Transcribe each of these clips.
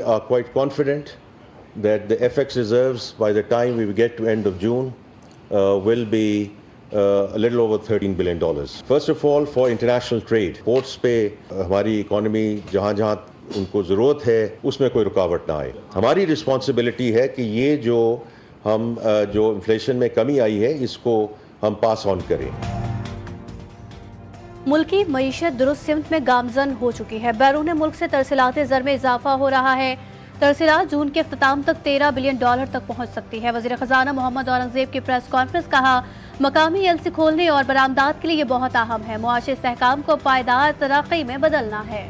are quite confident that the FX reserves by the time we get to end of June will be a little over $13 billion. First of all, for international trade, ports पे हमारी economy जहाँ उनको ज़रूरत है उसमें कोई रुकावट ना आए. हमारी रिस्पॉन्सिबिलिटी है कि ये जो इन्फ्लेशन में कमी आई है इसको हम पास ऑन करें. मुल्की मईशत दुरुस्त सिमत में गामजन हो चुकी है. बैरून मुल्क से तरसीलात ज़र में इजाफा हो रहा है. तरसीलात जून के अख्ताम तक $13 बिलियन तक पहुंच सकती है. वज़ीर ख़ज़ाना मोहम्मद औरंगज़ेब की प्रेस कॉन्फ्रेंस. कहा, मकामी एलसी खोलने और बरामदात के लिए ये बहुत अहम है. मुआशी इस्तेहकाम को पायदार तरक्की में बदलना है.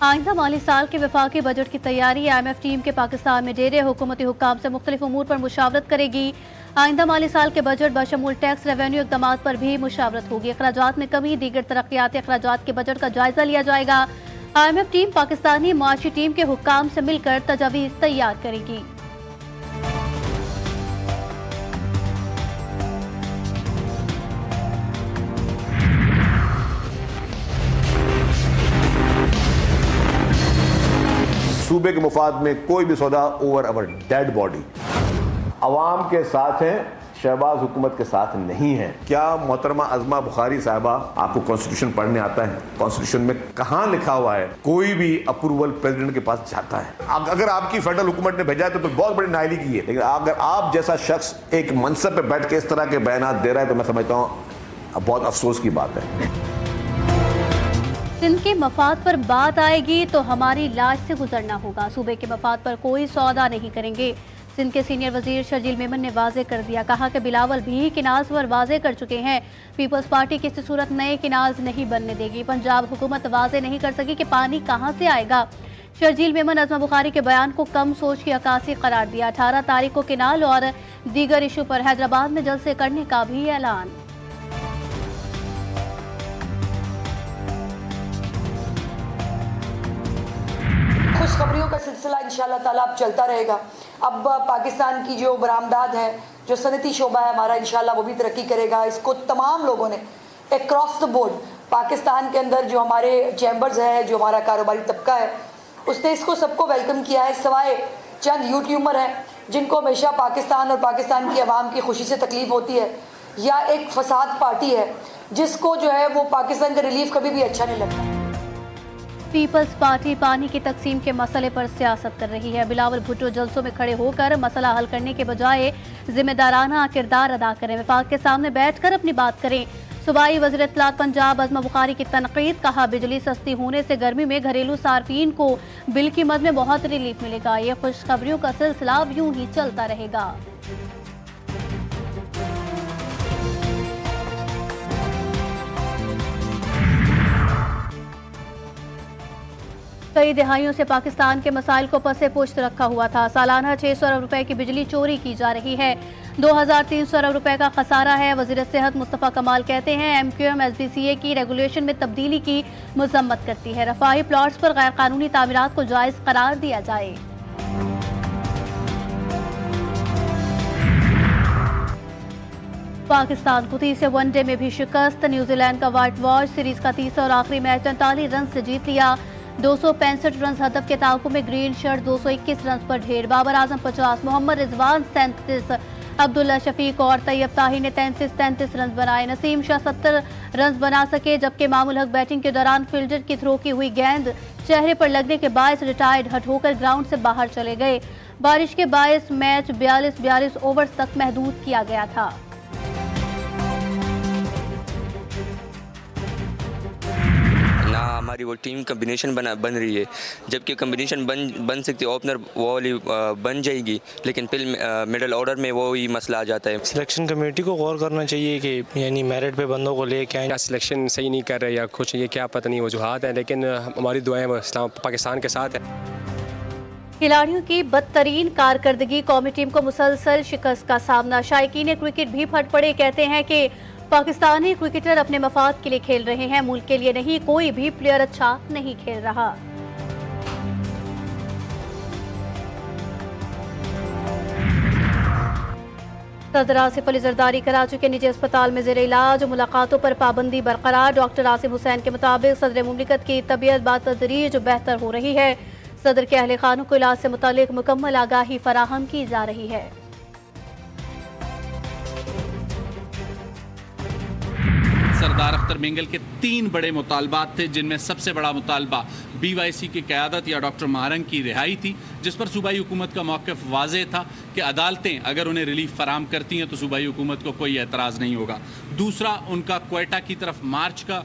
आइंदा माली साल के वफाकी बजट की तैयारी. IMF टीम के पाकिस्तान में डेरे. हुकूमती हुक्काम से मुख्तलिफ उमूर पर मुशावरत करेगी. आइंदा माली साल के बजट बशमूल टैक्स रेवेन्यू इक़दामात पर भी मुशावरत होगी. अखराजात में कमी, दीगर तरक्याती अखराजात के बजट का जायजा लिया जाएगा. IMF टीम पाकिस्तानी मुआशी टीम के हुक्काम से मिलकर तजावीज़ तैयार करेगी. सूबे के मुफाद में कोई भी सौदा ओवर अवर डेड बॉडी. अवाम के साथ हैं, शहबाज हुकूमत के साथ नहीं है. क्या मोहतरमा अज़मा बुखारी साहबा आपको कॉन्स्टिट्यूशन पढ़ने आता है? कॉन्स्टिट्यूशन में कहाँ लिखा हुआ है कोई भी अप्रूवल प्रेसिडेंट के पास जाता है? अगर आपकी फेडरल हुकूमत ने भेजा है तो बहुत बड़ी नाइली की है. लेकिन अगर आप जैसा शख्स एक मनसब पे बैठ के इस तरह के बयान दे रहा है तो मैं समझता हूँ बहुत अफसोस की बात है. सिंध के मफाद पर बात आएगी तो हमारी लाज से गुजरना होगा. सूबे के मफाद पर कोई सौदा नहीं करेंगे. सिंध के सीनियर वजीर शर्जील मेमन ने वाजे कर दिया. कहा कि बिलावल भी किनाज पर वाजे कर चुके हैं. पीपल्स पार्टी किसी सूरत नए किनाज नहीं बनने देगी. पंजाब हुकूमत वाजे नहीं कर सकी कि पानी कहां से आएगा. शर्जील मेमन अज़मा बुखारी के बयान को कम सोच की अक्कासी करार दिया. 18 तारीख को किनाल और दीगर इशू पर हैदराबाद में जलसे करने का भी ऐलान. खुशखबरियों का सिलसिला इंशाअल्लाह ताला अब चलता रहेगा. अब पाकिस्तान की जो बरामदात है, जो सनती शोबा है हमारा, इंशाअल्लाह वो भी तरक्की करेगा. इसको तमाम लोगों ने अक्रॉस द बोर्ड पाकिस्तान के अंदर जो हमारे चैम्बर्स है, जो हमारा कारोबारी तबका है, उसने इसको सबको वेलकम किया है. सवाए चंद यूट्यूबर हैं जिनको हमेशा पाकिस्तान और पाकिस्तान की आवाम की खुशी से तकलीफ होती है, या एक फसाद पार्टी है जिसको जो है वो पाकिस्तान का रिलीफ कभी भी अच्छा नहीं लगता. पीपल्स पार्टी पानी की तकसीम के मसले पर सियासत कर रही है. बिलावल भुट्टो जलसों में खड़े होकर मसला हल करने के बजाय जिम्मेदाराना किरदार अदा करें. वफाक के सामने बैठकर अपनी बात करें. सूबाई वज़ीर इत्तलात पंजाब अज़मा बुखारी की तनकीद. कहा, बिजली सस्ती होने से गर्मी में घरेलू सार्फिन को बिल की मद में बहुत रिलीफ मिलेगा. ये खुशखबरियों का सिलसिला अब यूं ही चलता रहेगा. कई दिहाइयों से पाकिस्तान के मसाइल को पसे पुश्त रखा हुआ था. सालाना 600 अरब रुपए की बिजली चोरी की जा रही है. 2300 अरब रुपए का खसारा है. वज़ीर सेहत मुस्तफ़ा कमाल कहते हैं, MQM SBCA की रेगुलेशन में तब्दीली की मजम्मत करती है. रफाही प्लॉट्स पर गैर कानूनी तामीरात को जायज़ करार दिया जाए. पाकिस्तान को तीसरे वनडे में भी शिकस्त. न्यूजीलैंड का व्हाइट वॉश सीरीज का तीसरा और आखिरी मैच 43 रन से जीत लिया. 265 रन हदफ के ताक़ुब में ग्रीन शर्ट 221 रन पर ढेर. बाबर आजम 50, मोहम्मद रिजवान 37, अब्दुल्ला शफीक और तैयब ताही ने 33 रन बनाए. नसीम शाह 70 रन बना सके, जबकि मामूल हक बैटिंग के दौरान फील्डर की थ्रो की हुई गेंद चेहरे पर लगने के बायस रिटायर्ड हट होकर ग्राउंड से बाहर चले गए. बारिश के बायस मैच 42 ओवर्स तक महदूद किया गया था. ना हमारी वो टीम कम्बिनेशन बन रही है, जबकि कम्बिनेशन बन सकती है, ओपनर वो वाली बन जाएगी, लेकिन फिर मिडल ऑर्डर में वो ही मसला आ जाता है. सिलेक्शन कमेटी को गौर करना चाहिए कि यानी मेरिट पे बंदों को ले क्या सिलेक्शन सही नहीं कर रहे या कुछ, ये क्या पता नहीं वजूहात है, लेकिन हमारी दुआएं इस्लाम पाकिस्तान के साथ है. खिलाड़ियों की बदतरीन कारकर्दगी, कौमी टीम को मुसलसल शिकस्त का सामना. शायकीन क्रिकेट भी फट पड़े. कहते हैं कि पाकिस्तानी क्रिकेटर अपने मफाद के लिए खेल रहे हैं, मुल्क के लिए नहीं. कोई भी प्लेयर अच्छा नहीं खेल रहा. सदर आसिफ अली जरदारी कराची के निजी अस्पताल में ज़ेर इलाज, मुलाकातों पर पाबंदी बरकरार। डॉक्टर आसिफ हुसैन के मुताबिक सदर मुमलिकत की तबीयत बातदरीज बेहतर हो रही है। सदर के अहले खानों को इलाज से मुतालिक मुकम्मल आगाही फराहम की जा रही है। सरदार अख्तर मेंगल के 3 बड़े मुतालबात थे, जिनमें सबसे बड़ा मुतालबा BYC की क़यादत या डॉक्टर महारंग की रिहाई थी, जिस पर सूबाई हुकूमत का मौक़िफ़ वाज़ेह था कि अदालतें अगर उन्हें रिलीफ फराम करती हैं तो सूबाई हुकूमत को कोई एतराज़ नहीं होगा। दूसरा, उनका क्वेटा की तरफ मार्च का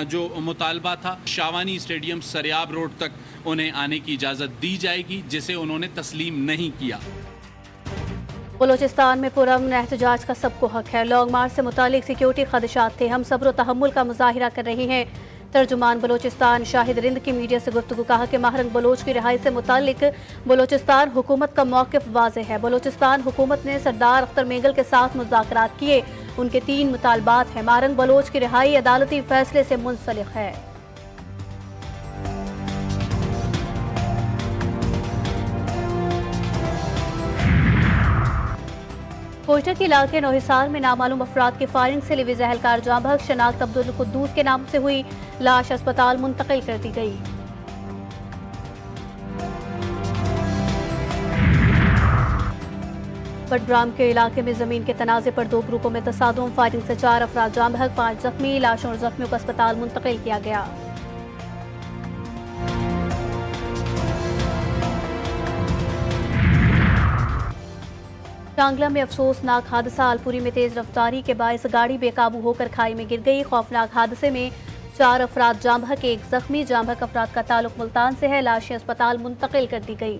जो मुतालबा था, शावानी स्टेडियम सरियाब रोड तक उन्हें आने की इजाज़त दी जाएगी, जिसे उन्होंने तस्लीम नहीं किया। बलोचिस्तान में पुरअमन एहतजाज का सबको हक है। लॉन्ग मार्च से मुतालिक सिक्योरिटी खदशात थे, हम सब्र व तहम्मुल का मुजाहिरा कर रहे हैं। तर्जुमान बलोचिस्तान शाहिद रिंद की मीडिया से गुफ्तगू कहा कि महारंग बलोच की रिहाई से मुतालिक बलोचिस्तान हुकूमत का मौक़िफ़ वाज़ेह है। बलोचिस्तान हुकूमत ने सरदार अख्तर मेंगल के साथ मुज़ाकरात किए। उनके 3 मुतालबात हैं। महारंग बलोच की रिहाई अदालती फैसले से मुंसलिक है। कोयटा के इलाके नौहिसार में नामालूम अफराद की फायरिंग से लिविज एहलकार जाँ बहक शनाख्त अब्दुल कुद्दूस के नाम से हुई। लाश अस्पताल मुंतकिल कर दी गई। बडग्राम के इलाके में जमीन के तनाजे पर 2 ग्रुपों में तसादुम, फायरिंग से 4 अफराद जाँ बहक, 5 जख्मी। लाशों और जख्मियों को अस्पताल मुंतकिल किया गया। टांगला में अफसोसनाक हादसा, आलपुरी में तेज रफ्तारी के बायस गाड़ी बेकाबू होकर खाई में गिर गई। खौफनाक हादसे में 4 अफराद जाँ बहक, 1 जख्मी। जाँ बहक अफराद का ताल्लुक मुल्तान से है। लाशें अस्पताल मुंतकिल कर दी गई।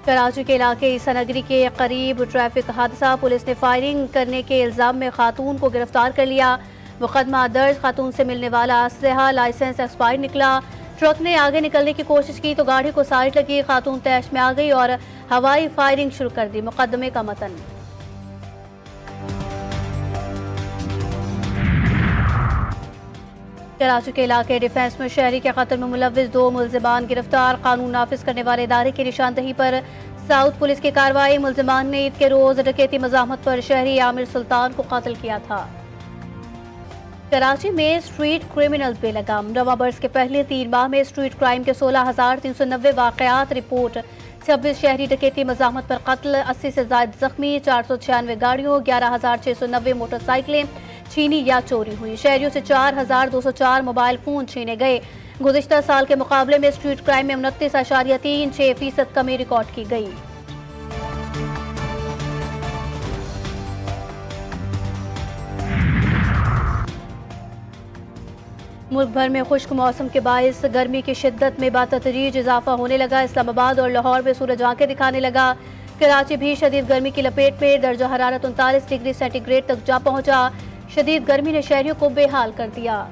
कराची के इलाके ईसा नगरी के करीब ट्रैफिक हादसा, पुलिस ने फायरिंग करने के इल्जाम में खातून को गिरफ्तार कर लिया। मुकदमा दर्ज, खातून से मिलने वाला असलहा लाइसेंस एक्सपायर निकला। ट्रक ने आगे निकलने की कोशिश की तो गाड़ी को साइड लगी, खातून तैश में आ गई और हवाई फायरिंग शुरू कर दी। मुकदमे का मतन। कराची के इलाके डिफेंस में शहरी के कत्ल में मुलव्विस 2 मुल्जिमान गिरफ्तार। कानून नाफिज करने वाले इदारे की निशानदही पर साउथ पुलिस की कार्रवाई। मुल्जिमान ने ईद के रोज डकैती मज़ाहमत पर शहरी आमिर सुल्तान को कत्ल किया था। कराची में स्ट्रीट क्रिमिनल्स बेलगाम, रवां बरस के पहले 3 माह में स्ट्रीट क्राइम के 16,390 वाक़यात रिपोर्ट। 26 शहरी डकैती मज़ाहमत पर कत्ल, 80 से ज़ायद जख्मी। 496 गाड़ियों, 11,690 मोटरसाइकिलें छीनी या चोरी हुई। शहरियों से 4,204 मोबाइल फ़ोन छीने गए। गुज़िश्ता साल के मुकाबले में स्ट्रीट क्राइम में 29.36% कमी रिकॉर्ड की गई। मुल्क भर में खुश्क मौसम के बायस गर्मी की शिद्दत में बातदरीज इजाफा होने लगा। इस्लामाबाद और लाहौर में सूरज आंखें दिखाने लगा। कराची भी शदीद गर्मी की लपेट में, दर्जा हरारत 39 डिग्री सेंटीग्रेड तक जा पहुंचा। शदीद गर्मी ने शहरियों को बेहाल कर दिया।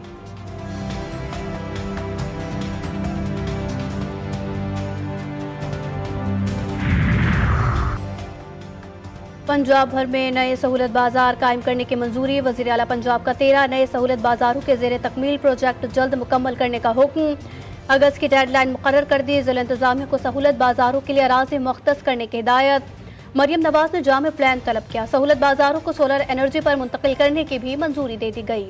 पंजाब भर में नए सहूलत बाजार कायम करने की मंजूरी। वज़ीर आला पंजाब का 13 नए सहूलत बाजारों के ज़ेर तकमील प्रोजेक्ट जल्द मुकम्मल करने का हुक्म। अगस्त की डेडलाइन मुकर्रर कर दी। ज़िला इंतज़ामिया को सहूलत बाजारों के लिए अराज़ी मुख्तस करने की हिदायत। मरियम नवाज ने जामे प्लान तलब किया। सहूलत बाजारों को सोलर एनर्जी पर मुंतकिल करने की भी मंजूरी दे दी गई।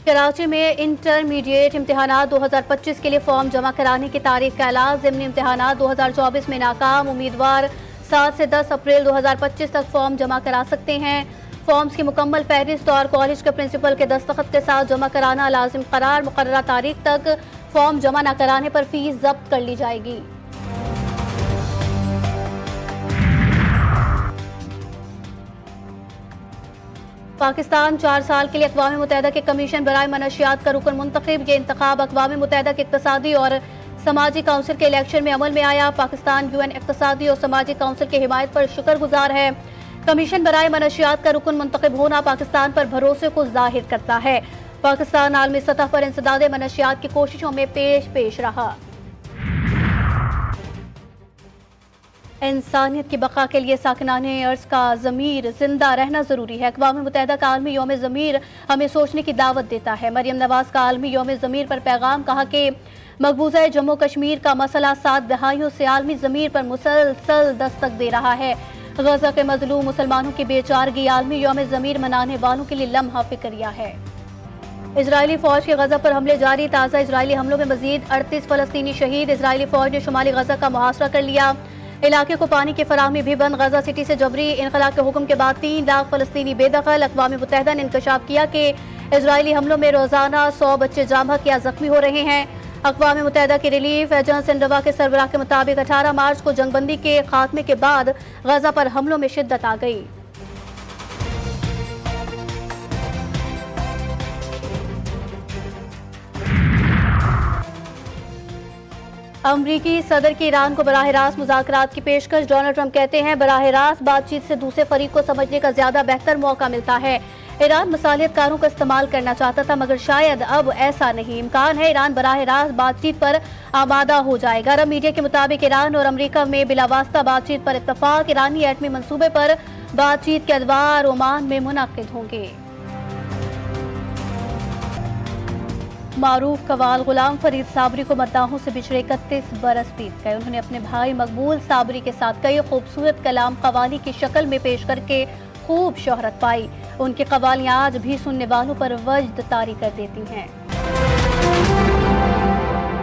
कराची में इंटरमीडिएट इम्तिहानात 2025 के लिए फॉर्म जमा कराने की तारीख का ऐलान। ज़िमनी इम्तिहानात 2024 में नाकाम उम्मीदवार 7 से 10 अप्रैल 2025 तक फॉर्म जमा करा सकते हैं। फॉर्म्स की मुकम्मल फहरिस्त और कॉलेज के प्रिंसिपल के दस्तखत के साथ जमा कराना लाजिम करार। मुकर्ररा तारीख तक फॉर्म जमा न कराने पर फीस जब्त कर ली जाएगी। पाकिस्तान 4 साल के लिए अक़वाम मुत्तहिदा के कमीशन बराए मनशियात का रुकन मुंतखब। ये इंतखाब अक़वाम मुत्तहिदा के इक़्तिसादी और समाजी काउंसिल के इलेक्शन में अमल में आया। पाकिस्तान UN इक़्तिसादी और समाजी काउंसिल की हिमायत पर शुक्रगुजार है। कमीशन बराए मनशियात का रुकन मुंतखब होना पाकिस्तान पर भरोसे को जाहिर करता है। पाकिस्तान आलमी सतह पर इंसदाद मनशियात की कोशिशों में पेश रहा। इंसानियत की बका के लिए साकिनाने अर्ज़ का ज़मीर जिंदा रहना ज़रूरी है। अक़वाम मुत्तहिदा का आलमी यौम ज़मीर हमें सोचने की दावत देता है। मरियम नवाज़ का आलमी यौम ज़मीर पर पैगाम, कहा कि मकबूजा जम्मू कश्मीर का मसला 7 दहाइयों से आलमी ज़मीर पर मुसलसल दस्तक दे रहा है। गजा के मजलूम मुसलमानों की बेचारगी आलमी यौम ज़मीर मनाने वालों के लिए लम्हा फिक्रिया है। इजरायली फौज के गजा पर हमले जारी, ताज़ा इजरायली हमलों में मजीद 38 फ़लस्तीनी शहीद। इजरायली फौज ने शुमाली गजा का मुहासरा कर लिया, इलाके को पानी की फराहमी भी बंद। गजा सिटी से जबरी इनखला के हुक्म के बाद 3 लाख फ़लस्तीनी बेदखल। अक़वाम मुत्तहिदा ने इंकशाफ किया कि इजरायली हमलों में रोजाना 100 बच्चे जाँ बहक या जख्मी हो रहे हैं। अक़वाम मुत्तहिदा की रिलीफ एजेंसी सिंडवा के सरबराह के मुताबिक 18 मार्च को जंगबंदी के खात्मे के बाद गजा पर हमलों में शिद्दत आ गई। अमरीकी सदर की ईरान को बराह रास्त मुज़ाकरात की पेशकश। डोनाल्ड ट्रंप कहते हैं बराह रास्त बातचीत से दूसरे फरीक को समझने का ज्यादा बेहतर मौका मिलता है। ईरान मसालियतकारों का इस्तेमाल करना चाहता था, मगर शायद अब ऐसा नहीं। इम्कान है ईरान बराह रास्त बातचीत पर आमादा हो जाएगा। अरब मीडिया के मुताबिक ईरान और अमरीका में बिलावास्ता बातचीत पर इत्तफाक। ईरानी एटमी मंसूबे पर बातचीत के अदवार ओमान में मुनक्किद होंगे। मारूफ कवाल गुलाम फरीद साबरी को मद्दाहों से पिछड़े 31 बरस बीत गए। उन्होंने अपने भाई मकबूल साबरी के साथ कई खूबसूरत कलाम कवाली की शक्ल में पेश करके खूब शोहरत पाई। उनकी कवालियां आज भी सुनने वालों पर वज्द तारी कर देती हैं।